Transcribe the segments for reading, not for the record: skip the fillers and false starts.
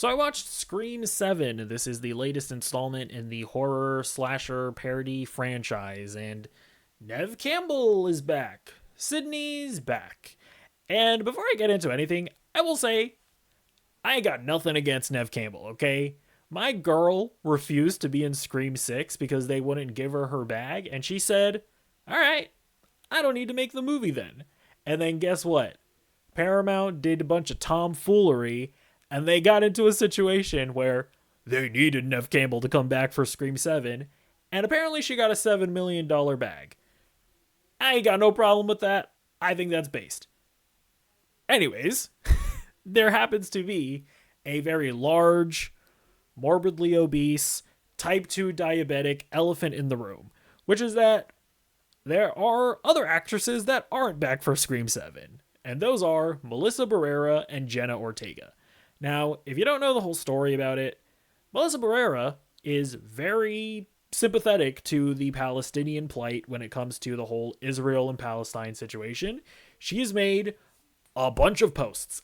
So I watched Scream 7. This is the latest installment in the horror slasher parody franchise, and Nev Campbell is back. Sydney's back. And before I get into anything, I will say I ain't got nothing against Nev Campbell, okay? My girl refused to be in Scream 6 because they wouldn't give her her bag, and she said, "All right, I don't need to make the movie then." And then guess what? Paramount did a bunch of tomfoolery, and they got into a situation where they needed Nev Campbell to come back for Scream 7, and apparently she got a $7 million bag. I ain't got no problem with that. I think that's based. Anyways, there happens to be a very large, morbidly obese, type 2 diabetic elephant in the room, which is that there are other actresses that aren't back for Scream 7, and those are Melissa Barrera and Jenna Ortega. Now, if you don't know the whole story about it, Melissa Barrera is very sympathetic to the Palestinian plight when it comes to the whole Israel and Palestine situation. She has made a bunch of posts.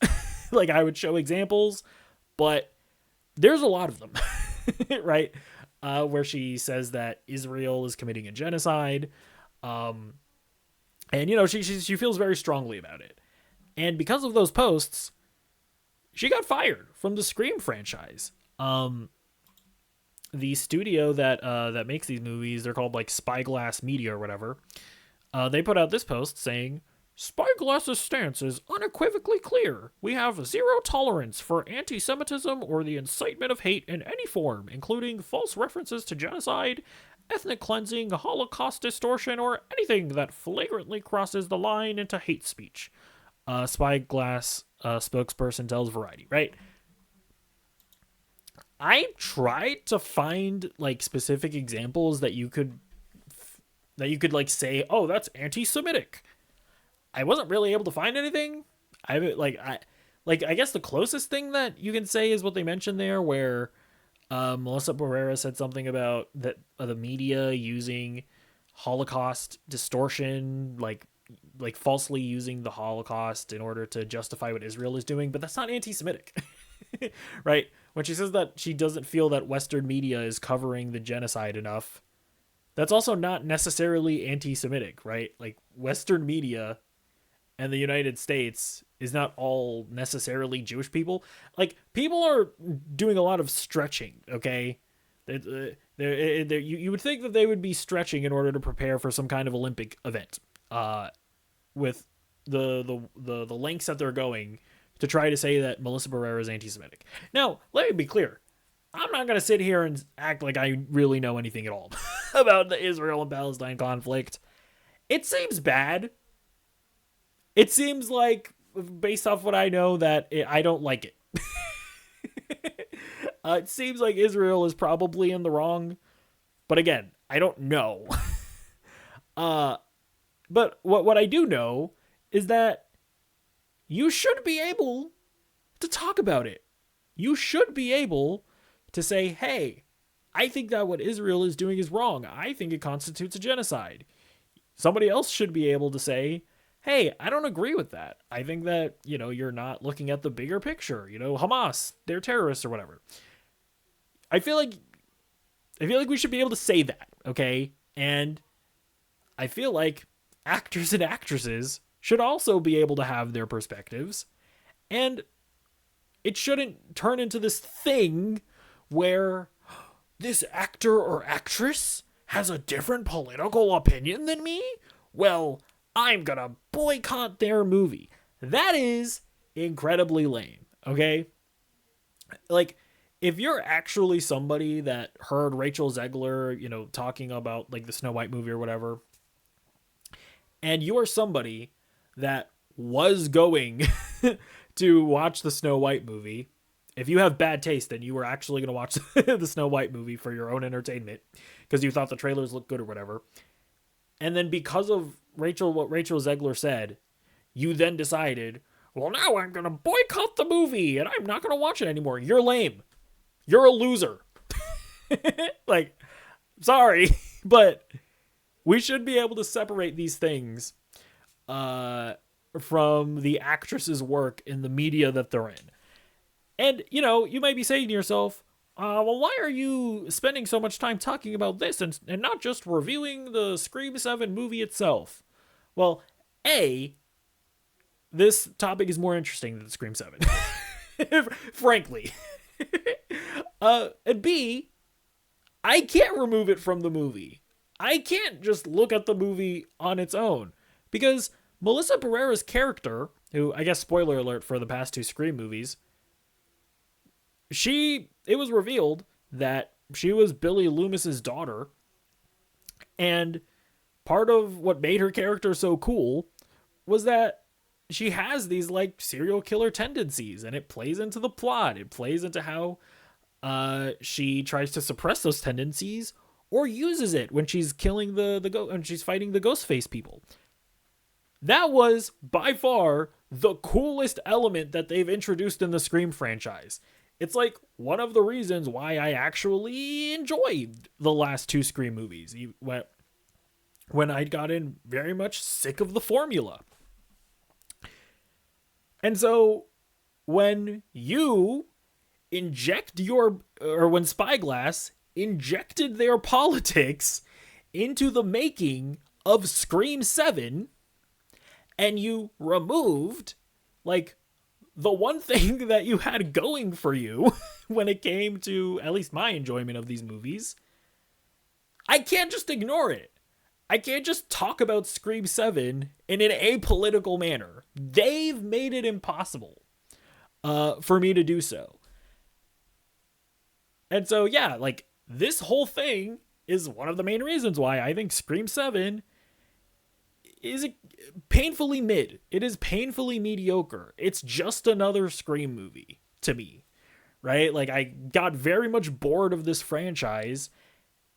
Like, I would show examples, but there's a lot of them, right? Where she says that Israel is committing a genocide. And, she feels very strongly about it. And because of those posts, she got fired from the Scream franchise. The studio that makes these movies, they're called like Spyglass Media or whatever. They put out this post saying, "Spyglass's stance is unequivocally clear. We have zero tolerance for anti-Semitism or the incitement of hate in any form, including false references to genocide, ethnic cleansing, Holocaust distortion, or anything that flagrantly crosses the line into hate speech." Spyglass spokesperson tells Variety, right? I tried to find like specific examples that you could like say, "Oh, that's anti-Semitic." I wasn't really able to find anything. I guess the closest thing that you can say is what they mentioned there, where Melissa Barrera said something about that the media using Holocaust distortion, like falsely using the Holocaust in order to justify what Israel is doing, but that's not anti-Semitic, right? When she says that she doesn't feel that Western media is covering the genocide enough, that's also not necessarily anti-Semitic, right? Like, Western media and the United States is not all necessarily Jewish people. Like, people are doing a lot of stretching, okay? You would think that they would be stretching in order to prepare for some kind of Olympic event, with the lengths that they're going to try to say that Melissa Barrera is anti-Semitic. Now, let me be clear. I'm not going to sit here and act like I really know anything at all about the Israel and Palestine conflict. It seems bad. It seems like, based off what I know, that I don't like it. It seems like Israel is probably in the wrong. But again, I don't know. But what I do know is that you should be able to talk about it. You should be able to say, "Hey, I think that what Israel is doing is wrong. I think it constitutes a genocide." Somebody else should be able to say, "Hey, I don't agree with that. I think that, you're not looking at the bigger picture. Hamas, they're terrorists," or whatever. I feel like we should be able to say that, okay? And I feel like actors and actresses should also be able to have their perspectives. And it shouldn't turn into this thing where this actor or actress has a different political opinion than me. Well, I'm gonna boycott their movie. That is incredibly lame, okay? Like, if you're actually somebody that heard Rachel Zegler, talking about like the Snow White movie or whatever, and you are somebody that was going to watch the Snow White movie, if you have bad taste, then you were actually going to watch the Snow White movie for your own entertainment because you thought the trailers looked good or whatever. And then because of what Rachel Zegler said, you then decided, "Well, now I'm going to boycott the movie and I'm not going to watch it anymore." You're lame. You're a loser. Like, sorry, but we should be able to separate these things from the actress's work in the media that they're in. And, you might be saying to yourself, well, why are you spending so much time talking about this and not just reviewing the Scream 7 movie itself? Well, A, this topic is more interesting than Scream 7. Frankly. And B, I can't remove it from the movie. I can't just look at the movie on its own. Because Melissa Barrera's character, who, I guess, spoiler alert for the past two Scream movies, it was revealed that she was Billy Loomis's daughter. And part of what made her character so cool was that she has these like serial killer tendencies, and it plays into the plot. It plays into how she tries to suppress those tendencies or uses it when she's killing when she's fighting the Ghostface people. That was by far the coolest element that they've introduced in the Scream franchise. It's like one of the reasons why I actually enjoyed the last two Scream movies when I'd gotten very much sick of the formula. And so when you when Spyglass injected their politics into the making of Scream 7, and you removed, like, the one thing that you had going for you when it came to at least my enjoyment of these movies, I can't just ignore it. I can't just talk about Scream 7 in an apolitical manner. They've made it impossible for me to do so. And so, yeah, like, this whole thing is one of the main reasons why I think Scream 7 is painfully mid. It is painfully mediocre. It's just another Scream movie to me, right? Like, I got very much bored of this franchise,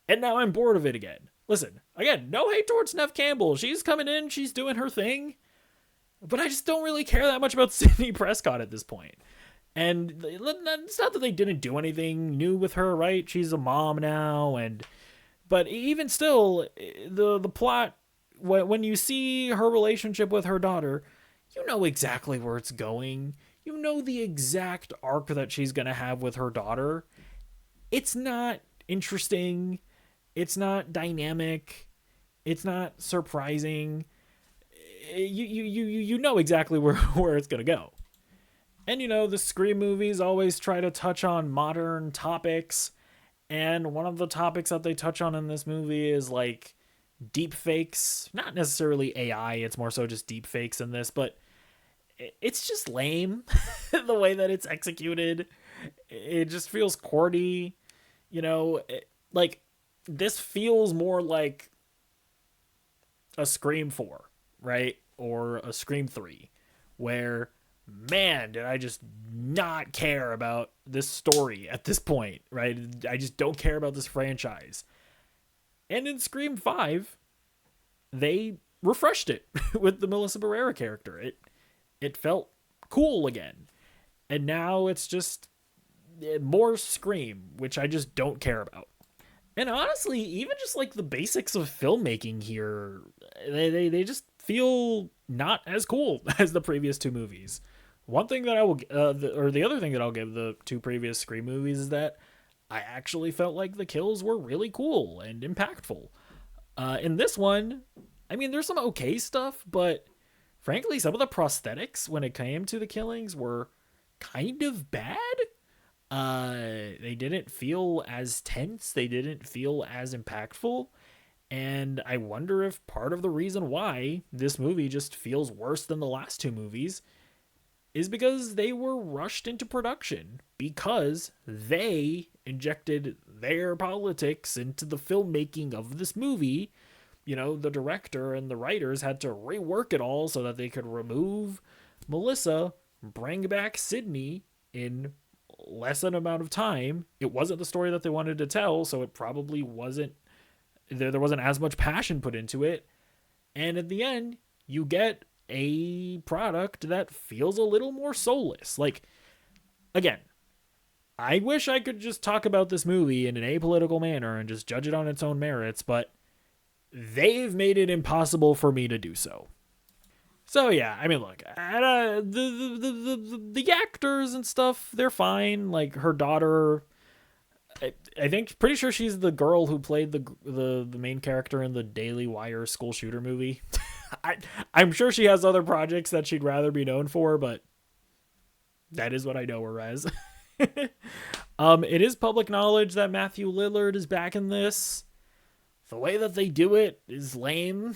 and now I'm bored of it again. Listen, again, no hate towards Neve Campbell. She's coming in, she's doing her thing, but I just don't really care that much about Sidney Prescott at this point. And it's not that they didn't do anything new with her, right? She's a mom now, but even still, the plot, when you see her relationship with her daughter, you know exactly where it's going. You know the exact arc that she's going to have with her daughter. It's not interesting. It's not dynamic. It's not surprising. You know exactly where it's going to go. And, the Scream movies always try to touch on modern topics. And one of the topics that they touch on in this movie is, like, deep fakes. Not necessarily AI, it's more so just deep fakes in this, but it's just lame the way that it's executed. It just feels corny. Like, this feels more like a Scream 4, right? Or a Scream 3, where, man, did I just not care about this story at this point, right? I just don't care about this franchise. And in Scream 5, they refreshed it with the Melissa Barrera character. It felt cool again. And now it's just more Scream, which I just don't care about. And honestly, even just like the basics of filmmaking here, they just feel not as cool as the previous two movies. One thing that I will, the other thing that I'll give the two previous Scream movies is that I actually felt like the kills were really cool and impactful. In this one, I mean, there's some okay stuff, but frankly, some of the prosthetics when it came to the killings were kind of bad. They didn't feel as tense. They didn't feel as impactful. And I wonder if part of the reason why this movie just feels worse than the last two movies is because they were rushed into production, because they injected their politics into the filmmaking of this movie. The director and the writers had to rework it all so that they could remove Melissa, bring back Sidney in less than amount of time. It wasn't the story that they wanted to tell, so it probably wasn't, there wasn't as much passion put into it. And at the end, you get a product that feels a little more soulless. Like, again, I wish I could just talk about this movie in an apolitical manner and just judge it on its own merits, but they've made it impossible for me to do so. So yeah, I mean, look, the actors and stuff, they're fine. Like her daughter, I think, pretty sure she's the girl who played the main character in the Daily Wire school shooter movie. I I'm sure she has other projects that she'd rather be known for, but that is what I know her as. It is public knowledge that Matthew Lillard is back in this. The way that they do it is lame.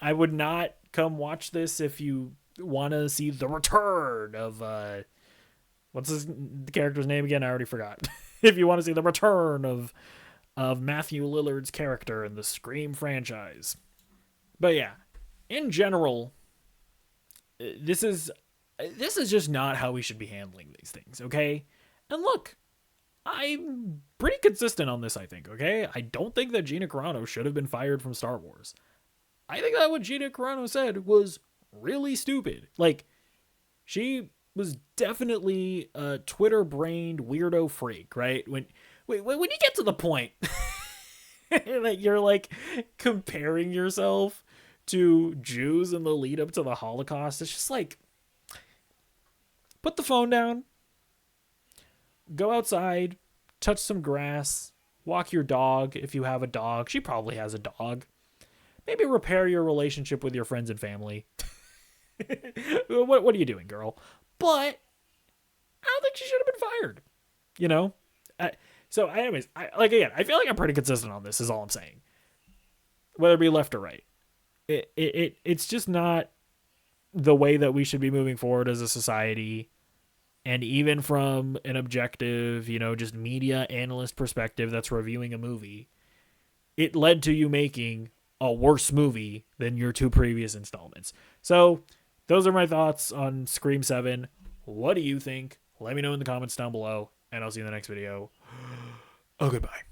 I would not come watch this if you want to see the return of what's the character's name again? I already forgot. If you want to see the return of Matthew Lillard's character in the Scream franchise. But yeah, in general, this is just not how we should be handling these things, okay? And look, I'm pretty consistent on this, I think, okay? I don't think that Gina Carano should have been fired from Star Wars. I think that what Gina Carano said was really stupid. Like, she was definitely a Twitter-brained weirdo freak, right? When you get to the point that you're, like, comparing yourself to Jews in the lead up to the Holocaust, it's just like, put the phone down, go outside, touch some grass, walk your dog if you have a dog. She probably has a dog. Maybe repair your relationship with your friends and family. What are you doing, girl? But I don't think she should have been fired. You know? So anyways, I feel like I'm pretty consistent on this is all I'm saying. Whether it be left or right. It's just not the way that we should be moving forward as a society. And even from an objective, just media analyst perspective that's reviewing a movie, it led to you making a worse movie than your two previous installments. So those are my thoughts on Scream 7. What do you think? Let me know in the comments down below, and I'll see you in the next video. Oh, goodbye.